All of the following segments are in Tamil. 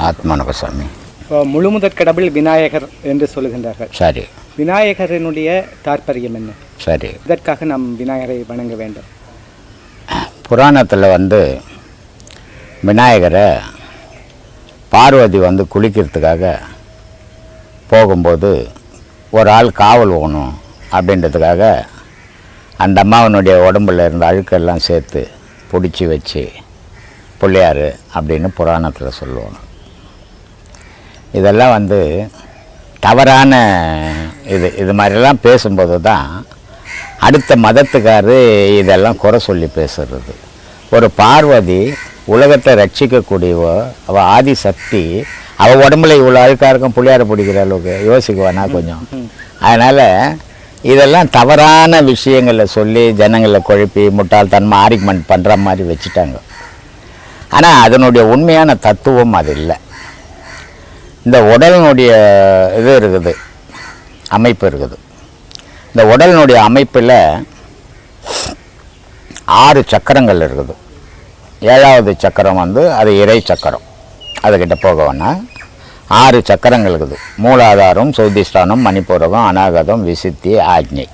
ஆத்மானபசாமி. முழுமுதற் கடவுள் விநாயகர் என்று சொல்லுகின்றார்கள். சரி. விநாயகரினுடைய தாற்பயம் என்ன? சரி. இதற்காக நாம் விநாயகரை வணங்க வேண்டும். புராணத்தில் விநாயகரை பார்வதி குளிக்கிறதுக்காக போகும்போது ஒரு ஆள் காவல் போகணும் அப்படின்றதுக்காக அந்த அம்மாவனுடைய உடம்புல இருந்த அழுக்கெல்லாம் சேர்த்து பிடிச்சி வச்சு பிள்ளையார் அப்படின்னு புராணத்தில் சொல்லுவாங்க. இதெல்லாம் தவறான இது மாதிரிலாம் பேசும்போது தான் அடுத்த மதத்துக்காரு இதெல்லாம் குறை சொல்லி பேசுறது. ஒரு பார்வதி உலகத்தை ரட்சிக்கக்கூடியவ, அவள் ஆதிசக்தி, அவள் உடம்புல இவ்வளோ அழுக்காக இருக்கும், பிள்ளையார பிடிக்கிற அளவுக்கு யோசிக்குவானா கொஞ்சம். அதனால் இதெல்லாம் தவறான விஷயங்களை சொல்லி ஜனங்களை குழப்பி முட்டாள்தன்மை ஆர்கியூமெண்ட் பண்ணுற மாதிரி வச்சுட்டாங்க. ஆனால் அதனுடைய உண்மையான தத்துவம் அது இல்லை. இந்த உடலினுடைய இது இருக்குது, அமைப்பு இருக்குது. இந்த உடலினுடைய அமைப்பில் 6 சக்கரங்கள் இருக்குது. 7வது சக்கரம் அது இறை சக்கரம். அதுக்கிட்ட போக வேணால் 6 சக்கரங்கள் இருக்குது. மூலாதாரம், சௌதிஷ்டானம், மணிப்பூரகம், அநாகதம், விசுத்தி, ஆக்ஞை.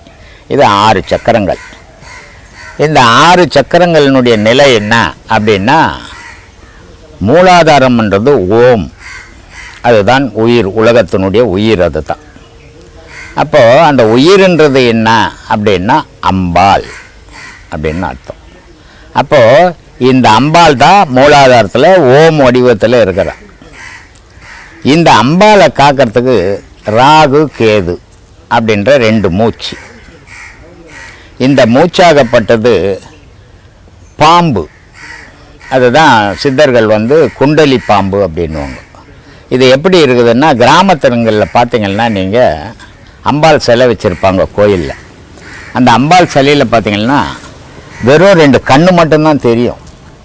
இது 6 சக்கரங்கள். இந்த 6 சக்கரங்களினுடைய நிலை என்ன அப்படின்னா, மூலாதாரம்ன்றது ஓம், அதுதான் உயிர், உலகத்தினுடைய உயிர் அது தான். அப்போது அந்த உயிர்ன்றது என்ன அப்படின்னா அம்பாள் அப்படின்னு அர்த்தம். அப்போது இந்த அம்பாள் தான் மூலாதாரத்தில் ஓம் வடிவத்தில் இருக்கிறார். இந்த அம்பாளை காக்கிறதுக்கு ராகு கேது அப்படின்ற 2 மூச்சு. இந்த மூச்சாகப்பட்டது பாம்பு, அதுதான் சித்தர்கள் குண்டலி பாம்பு அப்படின்வாங்க. இது எப்படி இருக்குதுன்னா, கிராமத்தினங்களில் பார்த்தீங்கன்னா நீங்கள் அம்பாள் சிலை வச்சுருப்பாங்க கோயிலில். அந்த அம்பாள் சிலையில் பார்த்தீங்கன்னா வெறும் 2 கண்ணு மட்டும்தான் தெரியும்,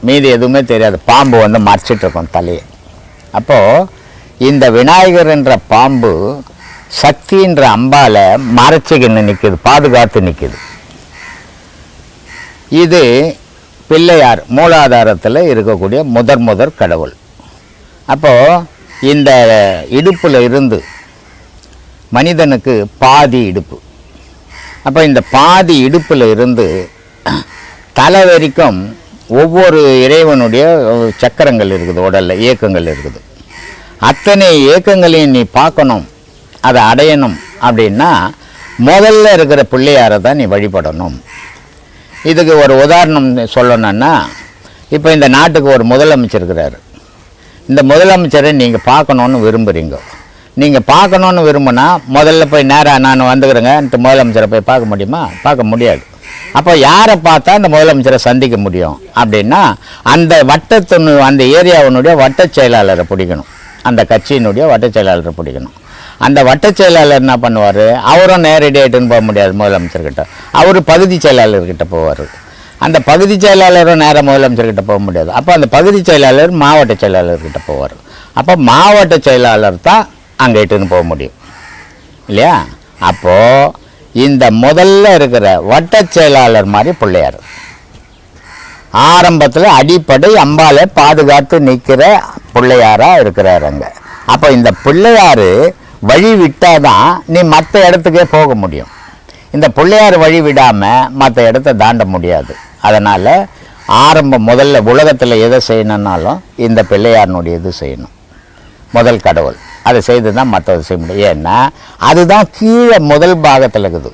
மீதி எதுவுமே தெரியாது. பாம்பு மறைச்சிட்ருக்கோம் தலையை. அப்போது இந்த விநாயகர் என்ற பாம்பு சக்தின்ற அம்பாலை மறைச்சிக்கின்னு நிற்கிது, பாதுகாத்து நிற்கிது. இது பிள்ளையார் மூலாதாரத்தில் இருக்கக்கூடிய முதற் கடவுள். அப்போது இந்த இடுப்பில் இருந்து மனிதனுக்கு பாதி இடுப்பு. அப்போ இந்த பாதி இடுப்பில் இருந்து தலை வரைக்கும் ஒவ்வொரு இறைவனுடைய சக்கரங்கள் இருக்குது, உடலில் இயக்கங்கள் இருக்குது. அத்தனை இயக்கங்களையும் நீ பார்க்கணும், அதை அடையணும் அப்படின்னா முதல்ல இருக்கிற பிள்ளையாரை தான் நீ வழிபடணும். இதுக்கு ஒரு உதாரணம் சொல்லணுன்னா, இப்போ இந்த நாட்டுக்கு ஒரு முதலமைச்சர் இருக்கிறார். இந்த முதலமைச்சரை நீங்கள் பார்க்கணுன்னு விரும்புகிறீங்க. நீங்கள் பார்க்கணுன்னு விரும்புனா முதல்ல போய் நேராக நான் வந்துக்கிறேங்க இந்த முதலமைச்சரை போய் பார்க்க முடியுமா? பார்க்க முடியாது. அப்போ யாரை பார்த்தா அந்த முதலமைச்சரை சந்திக்க முடியும் அப்படின்னா, அந்த அந்த ஏரியாவினுடைய வட்ட செயலாளரை பிடிக்கணும், அந்த கட்சியினுடைய வட்ட செயலாளரை பிடிக்கணும். அந்த வட்ட செயலாளர் என்ன பண்ணுவார், அவரும் நேரடியாகிட்டுன்னு போக முடியாது முதலமைச்சர்கிட்ட, அவர் பகுதி செயலாளர்கிட்ட போவார். அந்த பகுதி செயலாளரும் நேராக முதலமைச்சர்கிட்ட போக முடியாது. அப்போ அந்த பகுதி செயலாளர் மாவட்ட செயலாளர்கிட்ட போவார். அப்போ மாவட்ட செயலாளர் தான் அங்கே இட்டுன்னு போக முடியும் இல்லையா? அப்போது இந்த முதல்ல இருக்கிற வட்ட செயலாளர் மாதிரி பிள்ளையார் ஆரம்பத்தில் அடிப்படை அம்பாலை பாதுகாத்து நிற்கிற பிள்ளையாராக இருக்கிறார் அங்கே. அப்போ இந்த பிள்ளையார் வழி விட்டால் தான் நீ மற்ற இடத்துக்கே போக முடியும். இந்த பிள்ளையார் வழி விடாமல் மற்ற இடத்த தாண்ட முடியாது. அதனால் முதல்ல உலகத்தில் எதை செய்யணுன்னாலும் இந்த பிள்ளையாரினுடைய இது செய்யணும். முதல் கடவுள் அதை செய்து தான் மற்றதை செய்ய முடியும். ஏன்னா அதுதான் கீழே முதல் பாகத்தில் இருக்குது.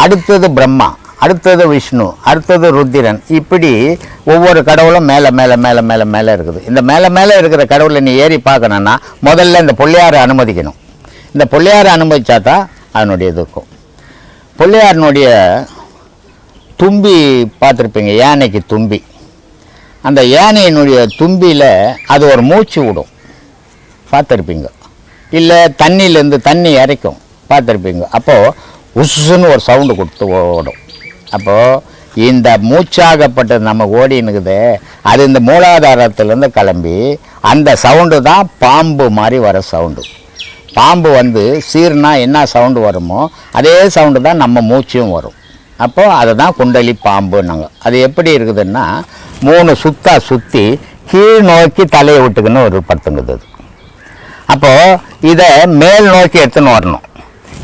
அடுத்தது பிரம்மா, அடுத்தது விஷ்ணு, அடுத்தது ருத்திரன், இப்படி ஒவ்வொரு கடவுளும் மேலே மேலே மேலே மேலே மேலே இருக்குது. இந்த மேலே மேலே இருக்கிற கடவுளை நீ ஏறி பார்க்கணுன்னா முதல்ல இந்த பிள்ளையாரை அனுமதிக்கணும். இந்த பிள்ளையாரை அனுமதிச்சா தான் அதனுடைய இது இருக்கும். பிள்ளையாரினுடைய தும்பி பார்த்துருப்பீங்க, யானைக்கு தும்பி. அந்த யானையினுடைய தும்பியில் அது ஒரு மூச்சு விடும், பார்த்துருப்பீங்க. இல்லை தண்ணியிலேருந்து தண்ணி இறைக்கும், பார்த்துருப்பீங்க. அப்போது உசுன்னு ஒரு சவுண்டு கொடுத்து ஓடும். அப்போது இந்த மூச்சாகப்பட்டது நம்ம ஓடினுக்குது, அது இந்த மூலாதாரத்துலேருந்து கிளம்பி அந்த சவுண்டு தான் பாம்பு மாதிரி வர சவுண்டு. பாம்பு சீர்னா என்ன சவுண்டு வருமோ அதே சவுண்டு தான் நம்ம மூச்சும் வரும். அப்போது அதை தான் குண்டலி பாம்புன்னாங்க. அது எப்படி இருக்குதுன்னா 3 சுற்றி கீழ் நோக்கி தலையை விட்டுக்குன்னு ஒரு படுத்துங்குது. அப்போது இதை மேல் நோக்கி எடுத்துன்னு வரணும்.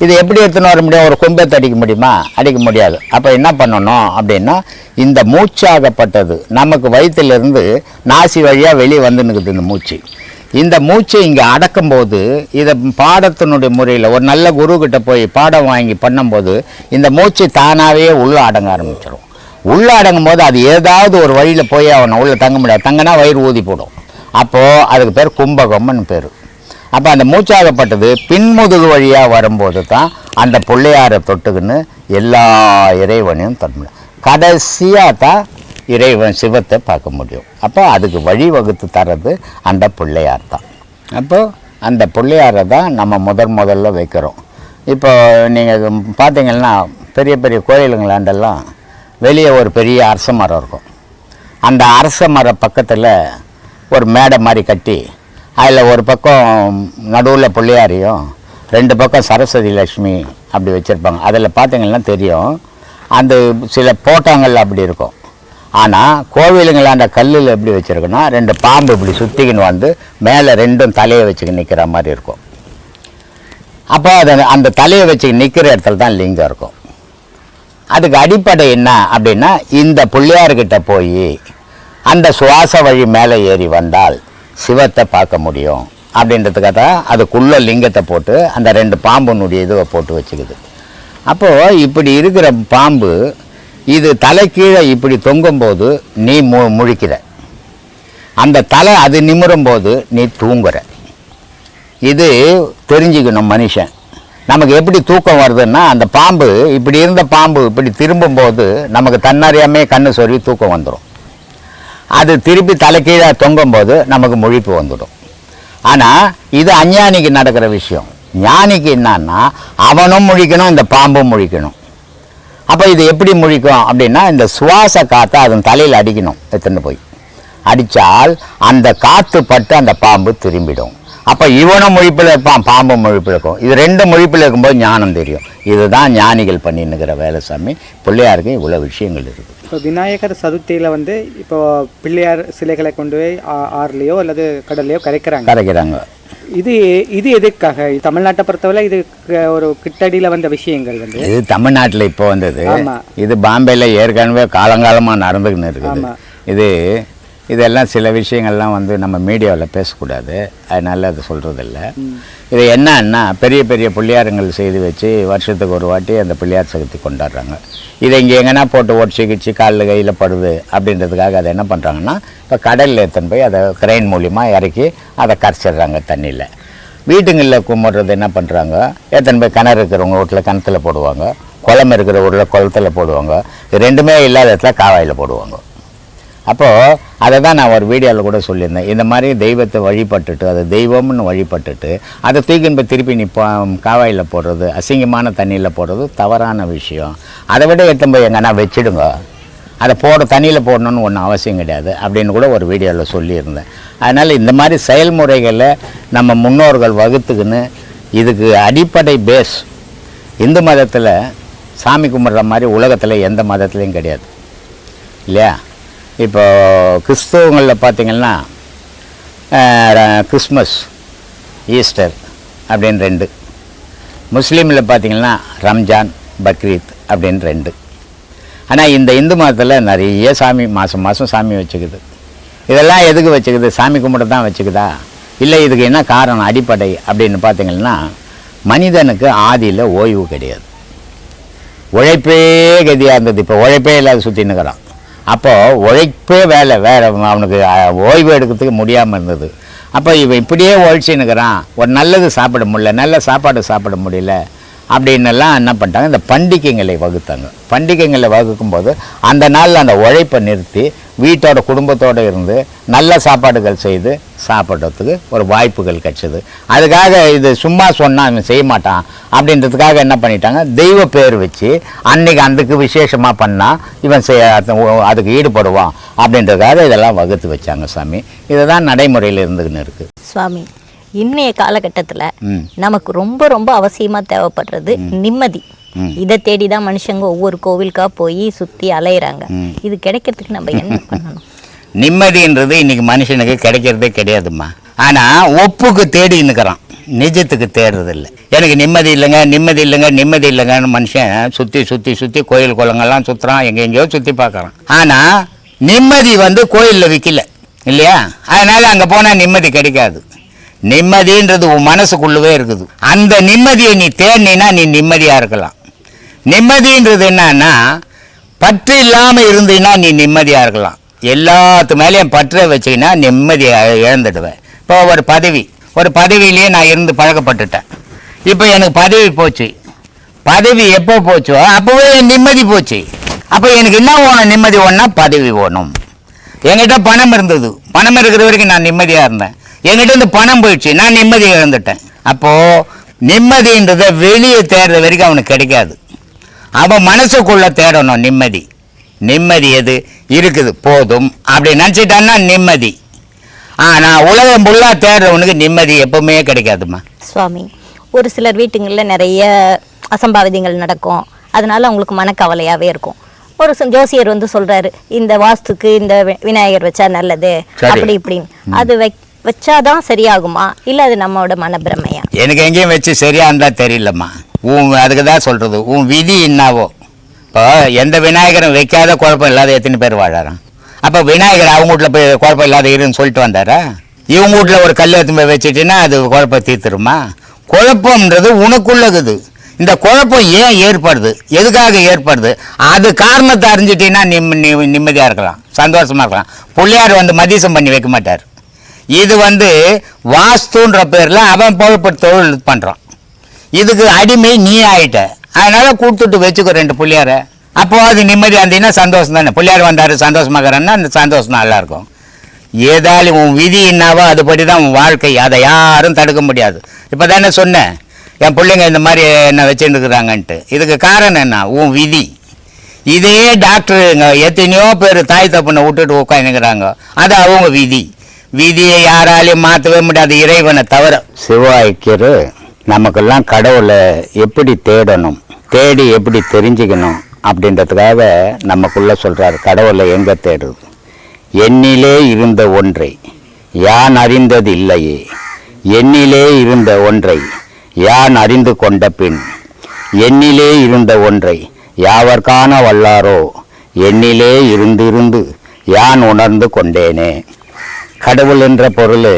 இது எப்படி எடுத்துன்னு வர முடியும்? ஒரு கொம்பத்தை அடிக்க முடியுமா? அடிக்க முடியாது. அப்போ என்ன பண்ணணும் அப்படின்னா, இந்த மூச்சாகப்பட்டது நமக்கு வயிற்றிலிருந்து நாசி வழியாக வெளியே வந்துன்னுக்குது இந்த மூச்சு. இந்த மூச்சை இங்கே அடக்கும்போது இதை பாடத்தினுடைய முறையில் ஒரு நல்ல குருக்கிட்ட போய் பாடம் வாங்கி பண்ணும்போது இந்த மூச்சு தானாகவே உள்ளே அடங்க ஆரம்பிச்சிடும். உள்ளே அடங்கும் போது அது ஏதாவது ஒரு வழியில் போய் அவனை உள்ளே தங்க முடியாது. தங்கினா வயிறு ஊதி போடும். அப்போது அதுக்கு பேர் கும்பகம்னு பேர். அப்போ அந்த மூச்சாகப்பட்டது பின்முதுகு வழியாக வரும்போது தான் அந்த பிள்ளையாரை தொட்டுக்குன்னு எல்லா இறைவனையும் தொட முடியும். கடைசியாக தான் இறைவன் சிவத்தை பார்க்க முடியும். அப்போ அதுக்கு வழி வகுத்து தர்றது அந்த பிள்ளையார் தான். அப்போது அந்த பிள்ளையாரை தான் நம்ம முதல்ல வைக்கிறோம். இப்போ நீங்கள் பார்த்தீங்கன்னா பெரிய பெரிய கோயிலுங்களாண்டெல்லாம் வெளியே ஒரு பெரிய அரச மரம் இருக்கும். அந்த அரச மர பக்கத்தில் ஒரு மேடை மாதிரி கட்டி அதில் ஒரு பக்கம் நடுவில் பிள்ளையாரையும் 2 பக்கம் சரஸ்வதி லட்சுமி அப்படி வச்சுருப்பாங்க. அதில் பார்த்தீங்கன்னா தெரியும், அந்த சில போட்டாங்கள் அப்படி இருக்கும். ஆனால் கோவிலுங்களாண்ட கல்லில் எப்படி வச்சுருக்குன்னா 2 பாம்பு இப்படி சுற்றிக்கின்னு வந்து மேலே 2 தலையை வச்சுக்கின்னு நிற்கிற மாதிரி இருக்கும். அப்போ அந்த தலையை வச்சுக்கின்னு நிற்கிற இடத்துல தான் லிங்கம் இருக்கும். அதுக்கு அடிப்படை என்ன அப்படின்னா, இந்த பிள்ளையார்கிட்ட போய் அந்த சுவாச வழி மேலே ஏறி வந்தால் சிவத்தை பார்க்க முடியும் அப்படின்றதுக்காக தான் அதுக்குள்ள லிங்கத்தை போட்டு அந்த 2 பாம்புனுடைய இதுவை போட்டு வச்சுக்குது. அப்போது இப்படி இருக்கிற பாம்பு இது தலை கீழே இப்படி தொங்கும்போது நீ முழிக்கிற, அந்த தலை அது நிமிரும்போது நீ தூங்குற. இது தெரிஞ்சுக்கணும் மனுஷன். நமக்கு எப்படி தூக்கம் வருதுன்னா, அந்த பாம்பு இப்படி இருந்த பாம்பு இப்படி திரும்பும்போது நமக்கு தன்னறியாமே கண்ணு சொருவி தூக்கம் வந்துடும். அது திருப்பி தலை கீழே தொங்கும்போது நமக்கு முழிப்பு வந்துடும். ஆனால் இது அஞ்ஞானிக்கு நடக்கிற விஷயம். ஞானிக்கு என்னன்னா, அவனும் முழிக்கணும், இந்த பாம்பும் முழிக்கணும். அப்போ இது எப்படி முழிக்கும் அப்படின்னா, இந்த சுவாச காற்றை அதன் தலையில் அடிக்கணும். எடுத்துன்னு போய் அடித்தால் அந்த காற்று பட்டு அந்த பாம்பு திரும்பிடும். அப்போ இவனும் முழிப்பில் இருப்பான், பாம்பும் முழிப்பில் இருக்கும். இது 2 முழிப்பில் இருக்கும்போது ஞானம் தெரியும். இதுதான் ஞானிகள் பண்ணின்னுக்கிற வேலை. சாமி பிள்ளையாருக்கு இவ்வளோ விஷயங்கள் இருக்குது. இப்போ விநாயகர் சதுர்த்தியில் இப்போ பிள்ளையார் சிலைகளை கொண்டு போய் ஆறுலையோ அல்லது கடல்லையோ கரைக்கிறாங்க. இது எதுக்காக? தமிழ்நாட்டை பொறுத்தவரை இது ஒரு கிட்டடியில் வந்த விஷயங்கள் இது தமிழ்நாட்டில் இப்போ வந்தது. இது பாம்பேல ஏற்கனவே காலங்காலமாக நடந்துக்கின்னு இருக்குது. இதெல்லாம் சில விஷயங்கள்லாம் நம்ம மீடியாவில் பேசக்கூடாது, அதனால் அது சொல்கிறதில்ல. இது என்னன்னா, பெரிய பெரிய பிள்ளையாருங்கள் செய்து வச்சு வருஷத்துக்கு ஒரு வாட்டி அந்த பிள்ளையார் சதுர்த்தி கொண்டாடுறாங்க. இதை இங்கே எங்கன்னா போட்டு ஒடிச்சு கிச்சு காலில் கையில் படுது அப்படின்றதுக்காக அதை என்ன பண்ணுறாங்கன்னா, இப்போ கடலில் எடுத்துன்னு போய் அதை கிரைன் மூலிமா இறக்கி அதை கரைச்சிடுறாங்க தண்ணியில். வீட்டுங்களில் கும்பிட்றது என்ன பண்ணுறாங்க, எடுத்துன்னு போய் கிணறு இருக்கிறவங்க வீட்டில் கிணத்துல போடுவாங்க, குளம் இருக்கிற ஊரில் குளத்தில் போடுவாங்க, இது 2மே இல்லாத இடத்துல காவாயில் போடுவாங்க. அப்போது அதை தான் நான் ஒரு வீடியோவில் கூட சொல்லியிருந்தேன். இந்த மாதிரி தெய்வத்தை வழிபட்டுட்டு, அதை தெய்வம்னு வழிபட்டுட்டு அதை தூக்கின்னு போய் திருப்பி நீ காவாயில் போடுறது, அசிங்கமான தண்ணியில் போடுறது தவறான விஷயம். அதை விட எடுத்துன்னு போய் எங்கன்னா வச்சிடுங்க, அதை தண்ணியில் போடணுன்னு ஒன்றும் அவசியம் கிடையாது அப்படின்னு கூட ஒரு வீடியோவில் சொல்லியிருந்தேன். அதனால் இந்த மாதிரி செயல்முறைகளை நம்ம முன்னோர்கள் வகுத்துக்குன்னு, இதுக்கு அடிப்படை பேஸ் இந்து மதத்தில் சாமி கும்பிட்ற மாதிரி உலகத்தில் எந்த மதத்துலேயும் கிடையாது இல்லையா? இப்போ கிறிஸ்தவங்களில் பார்த்திங்கன்னா கிறிஸ்மஸ், ஈஸ்டர் அப்படின்னு 2. முஸ்லீமில் பார்த்திங்கன்னா ரம்ஜான், பக்ரீத் அப்படின்னு 2. ஆனால் இந்த இந்து மதத்தில் நிறைய சாமி மாதம் சாமி வச்சுக்குது. இதெல்லாம் எதுக்கு வச்சுக்குது? சாமி கும்பிட தான் வச்சுக்குதா? இல்லை இதுக்கு என்ன காரணம் அடிப்படை அப்படின்னு பார்த்திங்கன்னா, மனிதனுக்கு ஆதியில் ஓய்வு கிடையாது. உழைப்பே கதியாக இருந்தது. இப்போ உழைப்பே இல்லாத சுற்றின்னுக்கிறான். அப்போது உழைப்பே வேலை வேறு, அவனுக்கு ஓய்வு எடுக்கிறதுக்கு முடியாமல் இருந்தது. அப்போ இவன் இப்படியே உழைச்சின்னுக்கிறான், ஒரு நல்லது சாப்பிட முடியல, நல்ல சாப்பாடு சாப்பிட முடியல அப்படின்னெல்லாம் என்ன பண்ணிட்டாங்க, இந்த பண்டிகைகளை வகுத்தாங்க. பண்டிகைகளை வகுக்கும்போது அந்த நாளில் அந்த உழைப்பை நிறுத்தி வீட்டோட குடும்பத்தோடு இருந்து நல்ல சாப்பாடுகள் செய்து சாப்பிட்றதுக்கு ஒரு வாய்ப்புகள் கிடைச்சது. அதுக்காக இது சும்மா சொன்னால் அவன் செய்ய மாட்டான் அப்படின்றதுக்காக என்ன பண்ணிட்டாங்க, தெய்வ பேர் வச்சு அன்னைக்கு அதுக்கு விசேஷமாக பண்ணால் இவன் அதுக்கு ஈடுபடுவான் அப்படின்றதுக்காக இதெல்லாம் வகுத்து வச்சாங்க சாமி. இதுதான் நடைமுறையில் இருந்துக்கின்னு இருக்குது சுவாமி. இன்றைய காலகட்டத்தில் நமக்கு ரொம்ப ரொம்ப அவசியமாக தேவைப்படுறது நிம்மதி. இதை தேடி தான் மனுஷங்க ஒவ்வொரு கோவிலுக்காக போய் சுற்றி அலையிறாங்க. இது கிடைக்கிறதுக்கு நம்ம என்ன பண்ணணும்? நிம்மதின்றது இன்னைக்கு மனுஷனுக்கு கிடைக்கிறதே கிடையாதும்மா. ஆனால் ஒப்புக்கு தேடின்னு இருக்கிறான், நிஜத்துக்கு தேடுறதில்லை. எனக்கு நிம்மதி இல்லைங்க, நிம்மதி இல்லைங்க, நிம்மதி இல்லைங்கன்னு மனுஷன் சுற்றி சுற்றி சுற்றி கோயில் குளங்கள்லாம் சுற்றுறான், எங்கெங்கேயோ சுற்றி பார்க்குறான். ஆனால் நிம்மதி வந்து கோயிலில் விற்கல இல்லையா? அதனால் அங்கே போனால் நிம்மதி கிடைக்காது. நிம்மதின்றது உன் மனசுக்குள்ளவே இருக்குது. அந்த நிம்மதியை நீ தேடினா நீ நிம்மதியாக இருக்கலாம். நிம்மதின்றது என்னன்னா, பற்று இல்லாமல் இருந்தீங்கன்னா நீ நிம்மதியாக இருக்கலாம். எல்லாத்து மேலேயும் பற்ற வச்சிங்கன்னா நிம்மதியை இழந்துடுவேன். இப்போ ஒரு பதவியிலேயே நான் இருந்து பழக்கப்பட்டுட்டேன். இப்போ எனக்கு பதவி போச்சு. பதவி எப்போ போச்சோ அப்போவே நிம்மதி போச்சு. அப்போ எனக்கு என்ன வேணும்? நிம்மதி வேணும்னா பதவி வேணும். என்கிட்ட பணம் இருந்தது, பணம் இருக்கிற வரைக்கும் நான் நிம்மதியாக இருந்தேன். என்கிட்ட இருந்து பணம் போயிடுச்சு, நான் நிம்மதியை இழந்துட்டேன். அப்போது நிம்மதின்றதை வெளியே தேடுற வரைக்கும் அவனுக்கு கிடைக்காது. அவன் மனசுக்குள்ளே தேடணும் நிம்மதி. நிம்மதி எது இருக்குது போதும் அப்படி நினச்சிட்டான்னா நிம்மதி. ஆனால் உலகம் ஃபுல்லாக தேடுறவனுக்கு நிம்மதி எப்பவுமே கிடைக்காதுமா. சுவாமி, ஒரு சிலர் வீட்டுங்களில் நிறைய அசம்பாவிதங்கள் நடக்கும், அதனால அவங்களுக்கு மனக்கவலையாகவே இருக்கும். ஒரு ஜோசியர் வந்து சொல்கிறாரு, இந்த வாஸ்துக்கு இந்த விநாயகர் வச்சா நல்லது அப்படி இப்படின்னு. அது வச்சாதான் சரியாகுமா, இல்லை அது நம்மளோட மனப்பிரமையா? எனக்கு எங்கேயும் வச்சு சரியா இருந்தா தெரியலம்மா. அதுக்கு தான் சொல்கிறது, உன் விதி என்னாவோ. இப்போ எந்த விநாயகரும் வைக்காத குழப்பம் இல்லாத எத்தனை பேர் வாழறான்? அப்போ விநாயகர் அவங்க வீட்டில் போய் குழப்பம் இல்லாத இருன்னு சொல்லிட்டு வந்தாரா? இவங்க வீட்டில் ஒரு கல் எடுத்து போய் வச்சுட்டின்னா அது குழப்பம் தீர்த்துருமா? குழப்பம்ன்றது உனக்குள்ளது. இந்த குழப்பம் ஏன் ஏற்படுது, எதுக்காக ஏற்படுது, அது காரணத்தை அறிஞ்சிட்டின்னா நிம்மதியாக இருக்கலாம், சந்தோஷமாக இருக்கலாம். பிள்ளையார் வந்து மதியம் பண்ணி வைக்க மாட்டார். இது வந்து வாஸ்துன்ற பேரில் அவன் பொழப்பு தொழில் பண்ணுறான். இதுக்கு அடிமை நீ ஆகிட்ட. அதனால் கொடுத்துட்டு வச்சுக்கோ 2 பிள்ளையாரை. அப்போ அது நிம்மதியாக இருந்தீங்கன்னா சந்தோஷம் தானே. பிள்ளையார் வந்தார் சந்தோஷமாகறான்னா அந்த சந்தோஷம் நல்லாயிருக்கும். ஏதாலும் உன் விதி என்னவோ அதுபடி தான் உன் வாழ்க்கை. அதை யாரும் தடுக்க முடியாது. இப்போ தானே சொன்னேன், என் பிள்ளைங்க இந்த மாதிரி என்ன வச்சுட்டு இருக்கிறாங்கன்ட்டு. இதுக்கு காரணம் என்ன? உன் விதி. இதே டாக்டருங்க எத்தனையோ பேர் தாய் தப்புனை விட்டுட்டு உட்காந்துக்கிறாங்க. அது அவங்க விதி. விதியை யாராலையும் மாற்றவே முடியாது, இறைவனை தவிர. சிவாய்க்கர் நமக்கெல்லாம் கடவுளை எப்படி தேடணும், தேடி எப்படி தெரிஞ்சுக்கணும் அப்படின்றதுக்காக நமக்குள்ள சொல்கிறார். கடவுளை எங்கே தேடுறது? என்னிலே இருந்த ஒன்றை யான் அறிந்தது இல்லையே, என்னிலே இருந்த ஒன்றை யான் அறிந்து கொண்ட பின், என்னிலே இருந்த ஒன்றை யாவர் காண வல்லாரோ, என்னிலே இருந்து யான் உணர்ந்து கொண்டேனே. கடவுள் என்ற பொருள்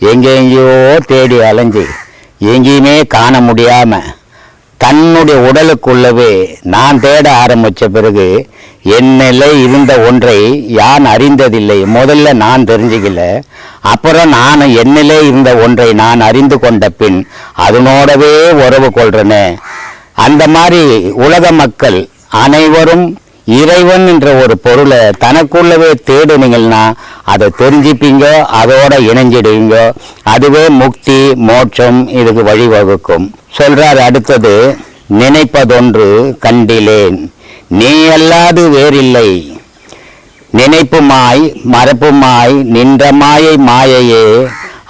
எங்கெங்கேயோ தேடி அலைஞ்சு எங்கேயுமே காண முடியாமல் தன்னுடைய உடலுக்குள்ளவே நான் தேட ஆரம்பித்த பிறகு என்னிலே இருந்த ஒன்றை யான் அறிந்ததில்லை. முதல்ல நான் தெரிஞ்சுக்கல, அப்புறம் நான் என்னிலே இருந்த ஒன்றை நான் அறிந்து கொண்ட பின் அதனோடவே உறவு கொள்றேனே. அந்த மாதிரி உலக மக்கள் அனைவரும் இறைவன் என்ற ஒரு பொருளை தனக்குள்ளவே தேடுனீங்கன்னா அதை தெரிஞ்சுப்பீங்க, அதோட இணைஞ்சிடுவீங்க. அதுவே முக்தி மோட்சம் இதுக்கு வழிவகுக்கும் சொல்றார். அடுத்தது, நினைப்பதொன்று கண்டிலேன் நீ அல்லாது வேறில்லை, நினைப்புமாய் மறப்புமாய் நின்ற மாயை மாயையே,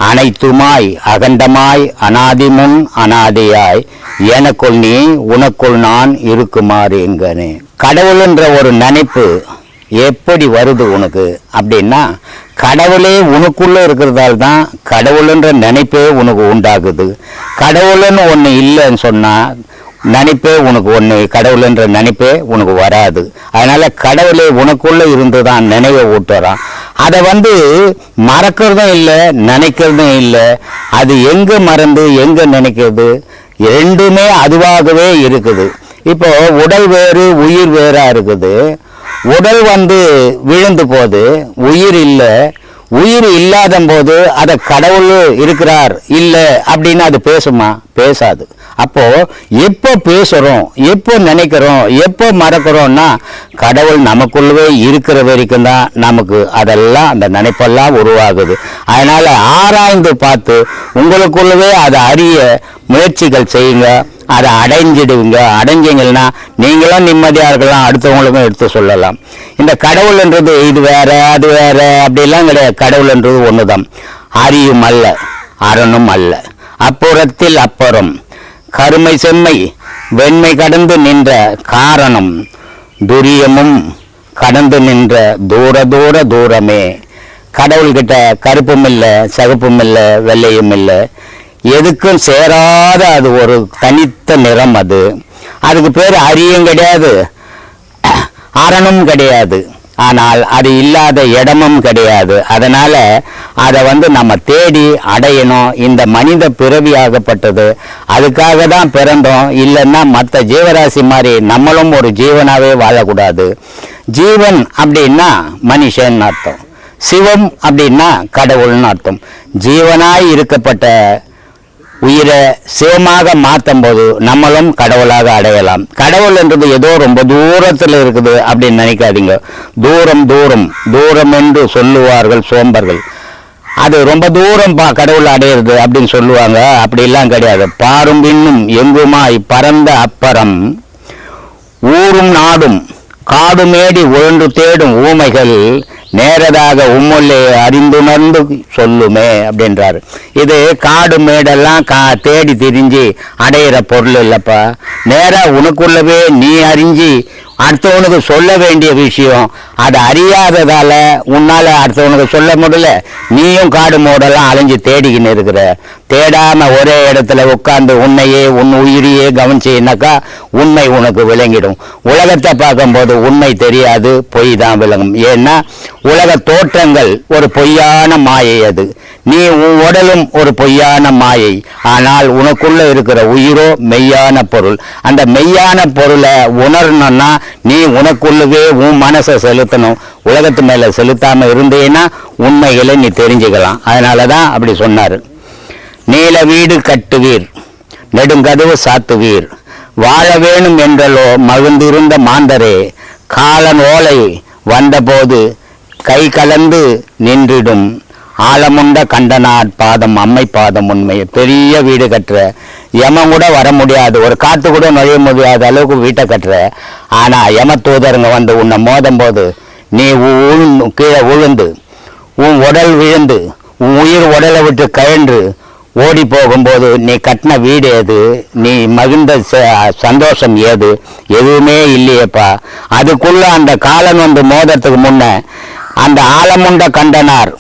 அனைத்துமாய் அகண்டமாய் அனாதிமுன் அனாதியாய் எனக்குள் நீ உனக்குள் நான் இருக்குமாறு எங்கனே. கடவுள்ன்ற ஒரு நினைப்பு எப்படி வருது உனக்கு அப்படின்னா, கடவுளே உனக்குள்ள இருக்கிறதால தான் கடவுள்ன்ற நினைப்பே உனக்கு உண்டாகுது. கடவுள்னு ஒன்று இல்லைன்னு சொன்னால் நினைப்பே உனக்கு ஒன்று, கடவுள்ன்ற நினைப்பே உனக்கு வராது. அதனால கடவுளே உனக்குள்ள இருந்து தான் நினைவை ஊட்டுறான். அதை வந்து மறக்கிறதும் இல்லை, நினைக்கிறதும் இல்லை. அது எங்கே மறந்து எங்கே நினைக்கிறது, ரெண்டுமே அதுவாகவே இருக்குது. இப்போ உடல் வேறு உயிர் வேறா இருக்குது. உடல் வந்து விழுந்து போது உயிர் இல்லை. உயிர் இல்லாத போது அதை கடவுள் இருக்கிறார் இல்லை அப்படின்னு அது பேசுமா? பேசாது. அப்போ எப்போ பேசுகிறோம், எப்போ நினைக்கிறோம், எப்போ மறக்கிறோம்னா கடவுள் நமக்குள்ளவே இருக்கிற வரைக்கும் தான் நமக்கு அதெல்லாம் அந்த நினைப்பெல்லாம் உருவாகுது. அதனால் ஆராய்ந்து பார்த்து உங்களுக்குள்ளவே அதை அறிய முயற்சிகள் செய்யுங்க. அதை அடைஞ்சிடுவீங்க. அடைஞ்சிங்கன்னா நீங்களும் நிம்மதியாக இருக்கலாம், அடுத்தவங்களுக்கும் எடுத்து சொல்லலாம். இந்த கடவுள்ன்றது இது வேற அது வேற அப்படிலாம் கிடையாது. கடவுள்ன்றது ஒன்று தான். அறியும் அல்ல, அரணும் அல்ல, அப்புறத்தில் அப்புறம், கருமை செம்மை வெண்மை கடந்து நின்ற காரணம், துரியமும் கடந்து நின்ற தூர தூர தூரமே. கடவுள்கிட்ட கருப்பும் இல்லை, சகப்பும் இல்லை, வெள்ளையும் இல்லை, எதுக்கும் சேராத அது ஒரு தனித்த நிறம். அதுக்கு பேர் அரியும் கிடையாது, அரணும் கிடையாது, ஆனால் அது இல்லாத இடமும் கிடையாது. அதனால அதை நம்ம தேடி அடையணும். இந்த மனித பிறவியாகப்பட்டது அதுக்காக தான் பிறந்தோம். இல்லைன்னா மற்ற ஜீவராசி மாதிரி நம்மளும் ஒரு ஜீவனாவே வாழக்கூடாது. ஜீவன் அப்படின்னா மனுஷன் அர்த்தம், சிவம் அப்படின்னா கடவுள்னு அர்த்தம். ஜீவனாய் இருக்கப்பட்ட உயிரை சிவமாக மாற்றும் போது நம்மளும் கடவுளாக அடையலாம். கடவுள் என்றது ஏதோ ரொம்ப தூரத்தில் இருக்குது அப்படின்னு நினைக்காதீங்க. தூரம் தூரம் தூரம் என்று சொல்லுவார்கள் சோம்பர்கள். அது ரொம்ப தூரம் கடவுள் அடையிறது அப்படின்னு சொல்லுவாங்க. அப்படிலாம் கிடையாது. பாரும் இன்னும் எங்குமாய் பரந்த அப்பறம் ஊரும் நாடும் காடு மேடி உழன்று தேடும் ஊமைகள் நேரதாக உம்முள்ளே அறிந்துணர்ந்து சொல்லுமே அப்படின்றாரு. இது காடு மேடெல்லாம் தேடி திரிஞ்சு அடையிற பொருள் இல்லைப்பா. நேராக உனக்குள்ளவே நீ அறிஞ்சு அடுத்தவனுக்கு சொல்ல வேண்டிய விஷயம். அதை அறியாததால உன்னால அடுத்தவனுக்கு சொல்ல முடியல. நீயும் காடு மோடெல்லாம் அலைஞ்சு தேடிக்கின்னு இருக்கிற. தேடாம ஒரே இடத்துல உட்கார்ந்து உன்னையே உன் உயிரியே கவனிச்சீன்னாக்கா உண்மை உனக்கு விளங்கிடும். உலகத்தை பார்க்கும்போது உண்மை தெரியாது, பொய் தான் விளங்கும். ஏன்னா உலக தோற்றங்கள் ஒரு பொய்யான மாயை. அது நீ உன் உடலும் ஒரு பொய்யான மாயை. ஆனால் உனக்குள்ள இருக்கிற உயிரோ மெய்யான பொருள். அந்த மெய்யான பொருளை உணரணும்னா நீ உனக்குள்ளவே உன் மனசை செலுத்தணும். உலகத்து மேல செலுத்தாம இருந்தேன்னா உண்மைகளை நீ தெரிஞ்சுக்கலாம். அதனாலதான் அப்படி சொன்னாரு. நீல வீடு கட்டுவீர், நெடுங்கதவு சாத்துவீர், வாழ வேணும் என்றலோ மகிழ்ந்திருந்த மாந்தரே, காலன் ஓலை வந்தபோது கை கலந்து நின்றிடும் ஆலமுண்ட கண்டனாட் பாதம் அம்மை பாதம் உண்மை. பெரிய வீடு கட்டுற, யமன் கூட வர முடியாது, ஒரு காத்து கூட நுழைய முடியாத அளவுக்கு வீட்டை கட்டுற. ஆனா யம தூதருங்க உன்னை மோதும் போது நீ கீழே விழுந்து உன் உடல் விழுந்து உன் உயிர் உடலை விட்டு கயன்று ஓடி போகும்போது நீ கட்டின வீடு ஏது, நீ மகிழ்ந்த சந்தோஷம் ஏது? எதுவுமே இல்லையேப்பா. அதுக்குள்ள அந்த காலன் மோதத்துக்கு முன்ன அந்த ஆலமுண்ட கண்டனார்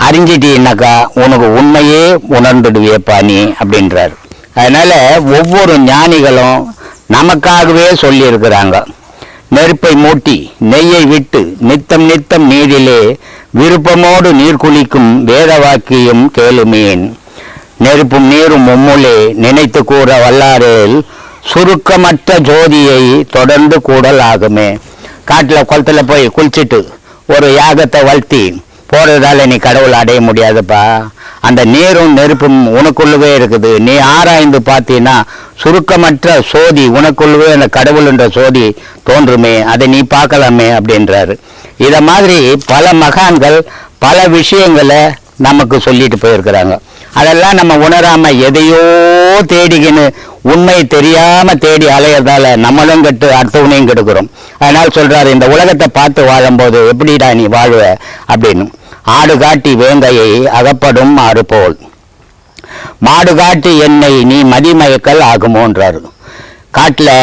அறிஞ்சிட்டீன்னாக்கா உனக்கு உண்மையே உணர்ந்துடுவியப்பா நீ அப்படின்றார். அதனால ஒவ்வொரு ஞானிகளும் நமக்காகவே சொல்லி இருக்கிறாங்க. நெருப்பை மூட்டி நெய்யை விட்டு நித்தம் நித்தம் நீரிலே விருப்பமோடு நீர் குளிக்கும் வேத வாக்கியம் கேளுமேன். நெருப்பும் நீரும் உம்முலே நினைத்து கூற வல்லாரேல் சுருக்கமற்ற ஜோதியை தொடர்ந்து கூடல் ஆகுமே. காட்டில் குளத்தில் போய் குளிச்சுட்டு ஒரு யாகத்தை வளர்த்தி போறதால நீ கடவுள் அடைய முடியாதுப்பா. அந்த நீரும் நெருப்பும் உனக்குள்ளவே இருக்குது. நீ ஆராய்ந்து பார்த்தீங்கன்னா சுருக்கமற்ற சோதி உனக்குள்ளவே அந்த கடவுள் என்ற சோதி தோன்றுமே, அதை நீ பார்க்கலாமே அப்படின்றாரு. இத மாதிரி பல மகான்கள் பல விஷயங்களை நமக்கு சொல்லிட்டு போயிருக்கிறாங்க. அதெல்லாம் நம்ம உணராம எதையோ தேடிக்கின்னு உண்மை தெரியாம தேடி அலையறதால நம்மளும் கெட்டு அடுத்தவனையும் கெடுக்கிறோம். அதனால சொல்றாரு, இந்த உலகத்தை பார்த்து வாழும்போது எப்படிடா நீ வாழுவ அப்படின்னு. ஆடு காட்டி வேங்கையை அகப்படும் ஆறு போல் மாடு காட்டி என்னை நீ மதிமயக்கல் ஆகுமோன்றாரு. காட்டில்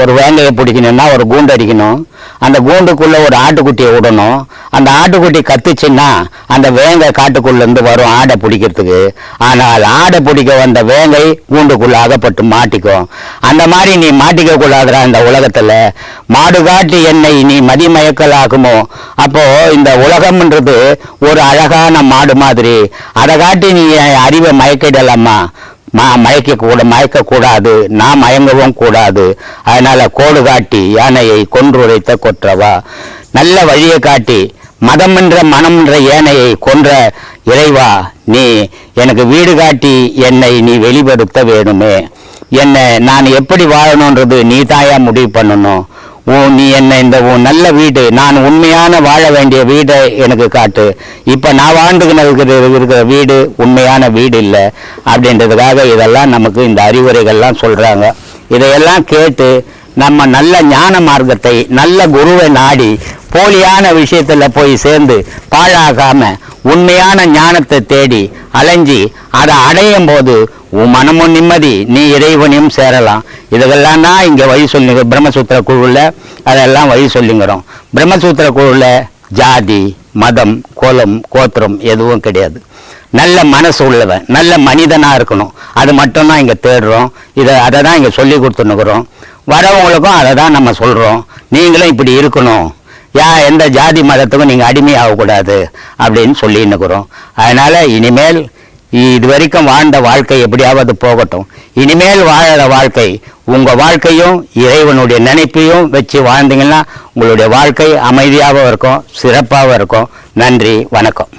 ஒரு வேங்கையை பிடிக்கணும்னா ஒரு கூண்டு அடிக்கணும். அந்த கூண்டுக்குள்ளே ஒரு ஆட்டுக்குட்டியை விடணும். அந்த ஆட்டுக்குட்டி கத்துச்சுன்னா அந்த வேங்கை காட்டுக்குள்ளேருந்து வரும் ஆடை பிடிக்கிறதுக்கு. ஆனால் ஆடை பிடிக்க வந்த வேங்கை கூண்டுக்குள்ளே அகப்பட்டு மாட்டிக்கும். அந்த மாதிரி நீ மாட்டிக்க கூடாதுடா இந்த உலகத்தில். மாடு காட்டி என்னை நீ மதிமயக்கல் ஆகுமோ. அப்போ இந்த உலகம்ன்றது ஒரு அழகான மாடு மாதிரி. அதை காட்டி நீ அறிவை மயக்கிடலாமா? மயக்கக்கூடாது, நான் மயங்கவும் கூடாது. அதனால கோடு காட்டி யானையை கொன்றுரைத்த கொற்றவா, நல்ல வழியை காட்டி மதம் என்ற மனம் என்ற யானையை கொன்ற இறைவா, நீ எனக்கு வீடு காட்டி என்னை நீ வெளிப்படுத்த வேணுமே. என்னை நான் எப்படி வாழணுன்றது நீ தாயா முடிவு பண்ணணும். நீ என்ன இந்த நல்ல வீடு, நான் உண்மையான வாழ வேண்டிய வீடை எனக்கு காட்டு. இப்போ நான் வாழ்ந்துக்கின இருக்கிற வீடு உண்மையான வீடு இல்லை அப்படின்றதுக்காக இதெல்லாம் நமக்கு இந்த அறிவுரைகள்லாம் சொல்கிறாங்க. இதையெல்லாம் கேட்டு நம்ம நல்ல ஞான மார்க்கத்தை நல்ல குருவை நாடி போலியான விஷயத்தில் போய் சேர்ந்து பாழாகாம உண்மையான ஞானத்தை தேடி அலைஞ்சி அதை அடையும் போது உன் மனமும் நிம்மதி, நீ இறைவனையும் சேரலாம். இதுகெல்லாம் தான் இங்கே வழி சொல்லுங்க. பிரம்மசூத்திர குழுவில் அதெல்லாம் வழி சொல்லுங்கிறோம். பிரம்மசூத்திர குழுவில் ஜாதி மதம், குலம், கோத்திரம் எதுவும் கிடையாது. நல்ல மனசு உள்ளவன், நல்ல மனிதனாக இருக்கணும். அது மட்டும்தான் இங்கே தேடுறோம். அதை தான் இங்கே சொல்லி கொடுத்துன்னுக்குறோம். வரவங்களுக்கும் அதை தான் நம்ம சொல்கிறோம். நீங்களும் இப்படி இருக்கணும், எந்த ஜாதி மதத்துக்கும் நீங்கள் அடிமையாகக்கூடாது அப்படின்னு சொல்லின்னுக்குறோம். அதனால் இனிமேல் இது வரைக்கும் வாழ்ந்த வாழ்க்கை எப்படியாவது போகட்டும். இனிமேல் வாழற வாழ்க்கை உங்கள் வாழ்க்கையும் இறைவனுடைய நினைப்பையும் வச்சு வாழ்ந்தீங்கன்னா உங்களுடைய வாழ்க்கை அமைதியாகவும் இருக்கும், சிறப்பாகவும் இருக்கும். நன்றி, வணக்கம்.